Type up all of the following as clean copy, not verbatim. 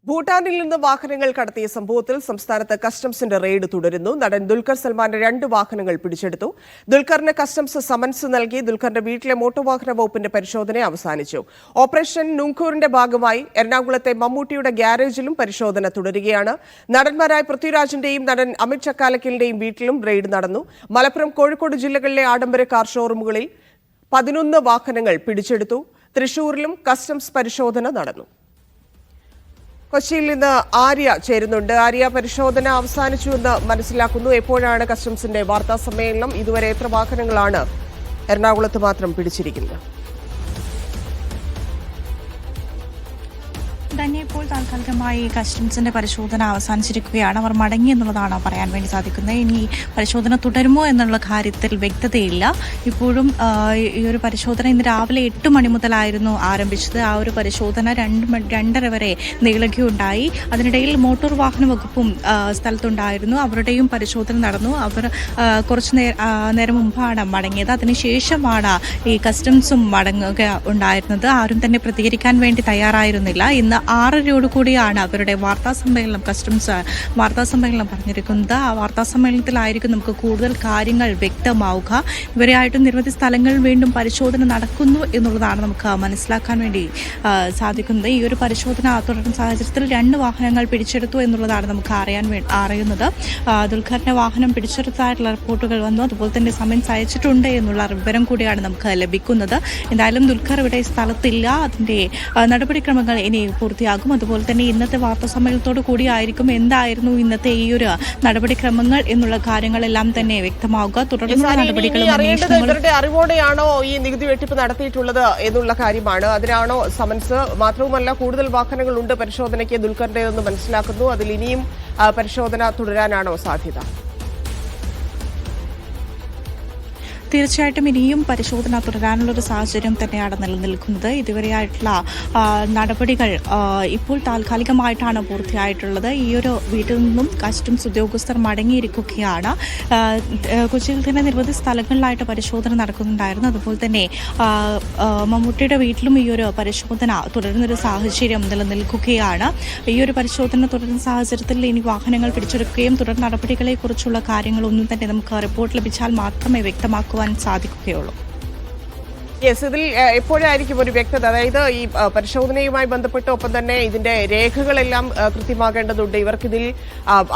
ഭൂട്ടാനിൽ നിന്ന് വാഹനങ്ങൾ കടത്തിയ സംഭവത്തിൽ സംസ്ഥാനത്ത് കസ്റ്റംസിന്റെ റെയ്ഡ് തുടരുന്നു. നടൻ ദുൽഖർ സൽമാന്റെ 2 വാഹനങ്ങൾ പിടിച്ചെടുത്തു. ദുൽഖറിന് കസ്റ്റംസ് സമൻസ് നൽകി. ദുൽഖറിന്റെ വീട്ടിലെ മോട്ടോർ വാഹന വകുപ്പിന്റെ പരിശോധന അവസാനിച്ചു. ഓപ്പറേഷൻ നുങ്കൂറിന്റെ ഭാഗമായി എറണാകുളത്തെ മമ്മൂട്ടിയുടെ ഗ്യാരേജിലും പരിശോധന തുടരുകയാണ്. നടന്മാരായ പൃഥ്വിരാജിന്റെയും നടൻ അമിത് ചക്കാലക്കലിന്റെയും വീട്ടിലും റെയ്ഡ് നടന്നു. മലപ്പുറം, കോഴിക്കോട് ജില്ലകളിലെ ആഡംബര കാർ ഷോറൂമുകളിൽ 11 വാഹനങ്ങൾ പിടിച്ചെടുത്തു. തൃശൂരിലും കസ്റ്റംസ് പരിശോധന നടന്നു. കൊച്ചിയിൽ നിന്ന് ആര്യ ചേരുന്നുണ്ട്. ആര്യ, പരിശോധന അവസാനിച്ചുവെന്ന് മനസ്സിലാക്കുന്നു. എപ്പോഴാണ് കസ്റ്റംസിന്റെ വാർത്താ സമ്മേളനം? ഇതുവരെ എത്ര വാഹനങ്ങളാണ് എറണാകുളത്ത് മാത്രം പിടിച്ചിരിക്കുന്നത്? തന്നെ ഇപ്പോൾ താൽക്കാലികമായി കസ്റ്റംസിന്റെ പരിശോധന അവസാനിച്ചിരിക്കുകയാണ്. അവർ മടങ്ങി എന്നുള്ളതാണ് പറയാൻ വേണ്ടി സാധിക്കുന്നത്. ഇനി പരിശോധന തുടരുമോ എന്നുള്ള കാര്യത്തിൽ വ്യക്തതയില്ല. ഇപ്പോഴും ഈ ഒരു പരിശോധന ഇന്ന് രാവിലെ 8 മണി മുതലായിരുന്നു ആരംഭിച്ചത്. ആ ഒരു പരിശോധന 2:30 വരെ നീളുകയുണ്ടായി. അതിനിടയിൽ മോട്ടോർ വാഹന വകുപ്പും സ്ഥലത്തുണ്ടായിരുന്നു. അവരുടെയും പരിശോധന നടന്നു. അവർ കുറച്ച് നേരം മുമ്പാണ് മടങ്ങിയത്. അതിനുശേഷമാണ് ഈ കസ്റ്റംസും മടങ്ങുക ഉണ്ടായിരുന്നത്. ആരും തന്നെ പ്രതികരിക്കാൻ വേണ്ടി തയ്യാറായിരുന്നില്ല. ഇന്ന് 6:30 കൂടിയാണ് അവരുടെ വാർത്താസമ്മേളനം, കസ്റ്റംസ് വാർത്താസമ്മേളനം പറഞ്ഞിരിക്കുന്നത്. ആ വാർത്താസമ്മേളനത്തിലായിരിക്കും നമുക്ക് കൂടുതൽ കാര്യങ്ങൾ വ്യക്തമാവുക. ഇവരെയായിട്ട് നിരവധി സ്ഥലങ്ങളിൽ വീണ്ടും പരിശോധന നടക്കുന്നു എന്നുള്ളതാണ് നമുക്ക് മനസ്സിലാക്കാൻ വേണ്ടി സാധിക്കുന്നത്. ഈ ഒരു പരിശോധന തുടരുന്ന സാഹചര്യത്തിൽ 2 വാഹനങ്ങൾ പിടിച്ചെടുത്തു എന്നുള്ളതാണ് നമുക്ക് അറിയുന്നത്. ദുൽഖറിന്റെ വാഹനം പിടിച്ചെടുത്തായിട്ടുള്ള റിപ്പോർട്ടുകൾ വന്നു. അതുപോലെ തന്നെ സമൻസ് അയച്ചിട്ടുണ്ട് എന്നുള്ള വിവരം കൂടിയാണ് നമുക്ക് ലഭിക്കുന്നത്. എന്തായാലും ദുൽഖർ ഇവിടെ സ്ഥലത്തില്ല. അതിന്റെ നടപടിക്രമങ്ങൾ ഇനി പൂർത്തിയാകും. അതുപോലെ തന്നെ ഇന്നത്തെ വാർത്താ സമ്മേളനത്തോടു കൂടിയായിരിക്കും എന്തായിരുന്നു ഇന്നത്തെ ഈ ഒരു നടപടിക്രമങ്ങൾ എന്നുള്ള കാര്യങ്ങളെല്ലാം തന്നെ വ്യക്തമാവുക. തുടർന്നുള്ള നടപടികളും ഇവരുടെ അറിവോടെയാണോ ഈ നികുതി വെട്ടിപ്പ് നടത്തിയിട്ടുള്ളത് എന്നുള്ള കാര്യമാണ്. അതിനാണോ സമൻസ്? മാത്രവുമല്ല, കൂടുതൽ വാഹനങ്ങളുണ്ട് പരിശോധനയ്ക്ക് ദുൽഖറിന്റേതെന്ന് മനസ്സിലാക്കുന്നു. അതിൽ ഇനിയും പരിശോധന തുടരാനാണോ സാധ്യത? തീർച്ചയായിട്ടും ഇനിയും പരിശോധന തുടരാനുള്ളൊരു സാഹചര്യം തന്നെയാണ് നിലനിൽക്കുന്നത്. ഇതുവരെയായിട്ടുള്ള നടപടികൾ ഇപ്പോൾ താൽക്കാലികമായിട്ടാണ് പൂർത്തിയായിട്ടുള്ളത്. ഈ ഒരു വീട്ടിൽ നിന്നും കസ്റ്റംസ് ഉദ്യോഗസ്ഥർ മടങ്ങിയിരിക്കുകയാണ്. കൊച്ചിയിൽ തന്നെ നിരവധി സ്ഥലങ്ങളിലായിട്ട് പരിശോധന നടക്കുന്നുണ്ടായിരുന്നു. അതുപോലെ തന്നെ മമ്മൂട്ടിയുടെ വീട്ടിലും ഈ ഒരു പരിശോധന തുടരുന്നൊരു സാഹചര്യം നിലനിൽക്കുകയാണ്. ഈ ഒരു പരിശോധന തുടരുന്ന സാഹചര്യത്തിൽ ഇനി വാഹനങ്ങൾ പിടിച്ചെടുക്കുകയും തുടർ നടപടികളെക്കുറിച്ചുള്ള കാര്യങ്ങളൊന്നും തന്നെ നമുക്ക് റിപ്പോർട്ട് ലഭിച്ചാൽ മാത്രമേ വ്യക്തമാക്കുവാൻ സാധിക്കുകയുള്ളൂ. ഇതിൽ എപ്പോഴായിരിക്കും ഒരു വ്യക്തത? അതായത് ഈ പരിശോധനയുമായി ബന്ധപ്പെട്ട് ഒപ്പം തന്നെ ഇതിന്റെ രേഖകളെല്ലാം കൃത്യമാകേണ്ടതുണ്ട്. ഇവർക്കിതിൽ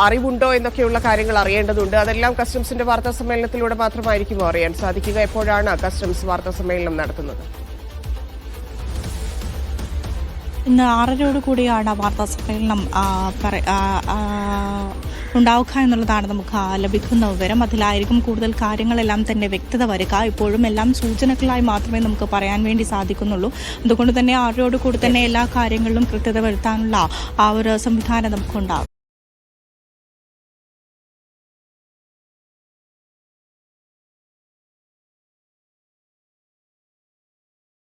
അറിവുണ്ടോ എന്നൊക്കെയുള്ള കാര്യങ്ങൾ അറിയേണ്ടതുണ്ട്. അതെല്ലാം കസ്റ്റംസിന്റെ വാർത്താ സമ്മേളനത്തിലൂടെ മാത്രമായിരിക്കുമോ അറിയാൻ സാധിക്കുക? എപ്പോഴാണ് കസ്റ്റംസ് വാർത്താ സമ്മേളനം നടത്തുന്നത്? ഇന്ന് 6:30 കൂടിയാണ് വാർത്താ സമ്മേളനം ഉണ്ടാവുക എന്നുള്ളതാണ് നമുക്ക് ലഭിക്കുന്ന വിവരം. അതിലായിരിക്കും കൂടുതൽ കാര്യങ്ങളെല്ലാം തന്നെ വ്യക്തത വരിക. ഇപ്പോഴും എല്ലാം സൂചനകളായി മാത്രമേ നമുക്ക് പറയാൻ വേണ്ടി സാധിക്കുന്നുള്ളൂ. അതുകൊണ്ട് തന്നെ 6:30 കൂടി തന്നെ എല്ലാ കാര്യങ്ങളിലും കൃത്യത വരുത്താനുള്ള ആ ഒരു സംവിധാനം നമുക്കുണ്ടാകും.